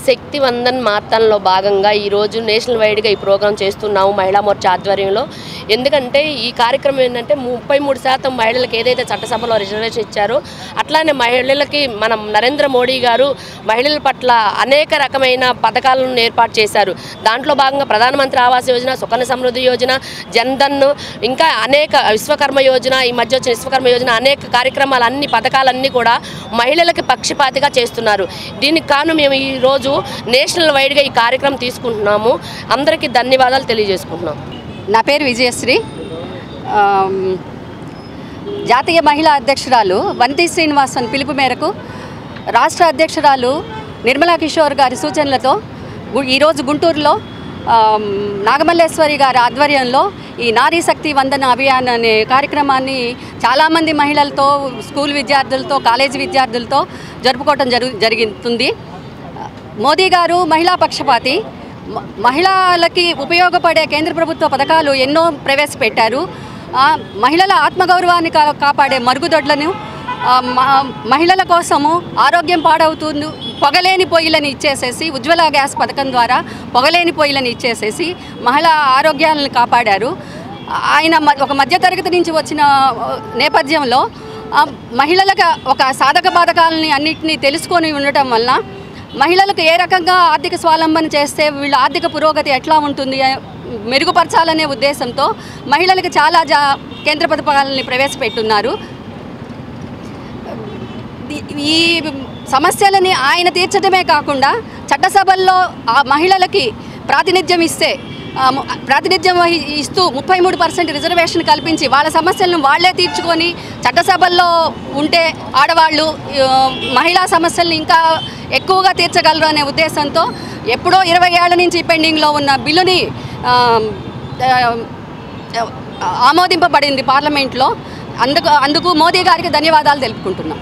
శక్తి వందన్ మాతన్లో భాగంగా ఈరోజు నేషనల్ వైడ్గా ఈ ప్రోగ్రాం చేస్తున్నాము మహిళా మోర్చా ఆధ్వర్యంలో. ఎందుకంటే ఈ కార్యక్రమం ఏంటంటే 33% మహిళలకు ఏదైతే చట్టసభలో రిజర్వేషన్ ఇచ్చారో అట్లానే మహిళలకి మనం నరేంద్ర మోడీ గారు మహిళల పట్ల అనేక రకమైన పథకాలను ఏర్పాటు చేశారు. దాంట్లో భాగంగా ప్రధానమంత్రి ఆవాస్ యోజన, సుకన్య సమృద్ధి యోజన, జన్ధన్, ఇంకా అనేక విశ్వకర్మ యోజన, ఈ మధ్య వచ్చిన విశ్వకర్మ యోజన, అనేక కార్యక్రమాలు, అన్ని పథకాలన్నీ కూడా మహిళలకి పక్షపాతిగా చేస్తున్నారు. దీనికి కాను మేము ఈరోజు నేషనల్ వైడ్గా ఈ కార్యక్రమం తీసుకుంటున్నాము. అందరికీ ధన్యవాదాలు తెలియజేసుకుంటున్నాం. నా పేరు విజయశ్రీ. జాతీయ మహిళా అధ్యక్షురాలు వంతి శ్రీనివాసన్ పిలుపు మేరకు రాష్ట్ర అధ్యక్షురాలు నిర్మలా కిషోర్ గారి సూచనలతో ఈరోజు గుంటూరులో నాగమల్లేశ్వరి గారి ఆధ్వర్యంలో ఈ నారీ శక్తి వందన అభియాన్ అనే కార్యక్రమాన్ని చాలామంది మహిళలతో, స్కూల్ విద్యార్థులతో, కాలేజీ విద్యార్థులతో జరుపుకోవటం జరుగుతుంది. మోదీ గారు మహిళా పక్షపాతి, మహిళలకి ఉపయోగపడే కేంద్ర ప్రభుత్వ పథకాలు ఎన్నో ప్రవేశపెట్టారు. మహిళల ఆత్మగౌరవాన్ని కాపాడే మరుగుదొడ్లను, మహిళల కోసము ఆరోగ్యం పాడవుతుంది పొగలేని పొయ్యిలను ఇచ్చేసేసి ఉజ్వల గ్యాస్ పథకం ద్వారా పొగలేని పొయ్యిలను ఇచ్చేసేసి మహిళా ఆరోగ్యాలను కాపాడారు. ఆయన ఒక మధ్యతరగతి నుంచి వచ్చిన నేపథ్యంలో మహిళలకు ఒక సాధక బాధకాలని అన్నింటినీ తెలుసుకొని ఉండటం వల్ల మహిళలకు ఏ రకంగా ఆర్థిక స్వావలంబన చేస్తే వీళ్ళ ఆర్థిక పురోగతి ఎట్లా ఉంటుంది మెరుగుపరచాలనే ఉద్దేశంతో మహిళలకు చాలా కేంద్ర పథకాలని ప్రవేశపెట్టున్నారు. ఈ సమస్యలని ఆయన తీర్చడమే కాకుండా చట్టసభల్లో ఆ మహిళలకి ప్రాతినిధ్యం ఇస్తూ 33% రిజర్వేషన్ కల్పించి వాళ్ళ సమస్యలను వాళ్లే తీర్చుకొని చట్టసభల్లో ఉంటే ఆడవాళ్ళు మహిళా సమస్యలను ఇంకా ఎక్కువగా తీర్చగలరు అనే ఉద్దేశంతో ఎప్పుడో 20 ఏళ్ల నుంచి పెండింగ్లో ఉన్న బిల్లుని ఆమోదింపబడింది పార్లమెంట్లో. అందుకు మోదీ గారికి ధన్యవాదాలు తెలుపుకుంటున్నాం.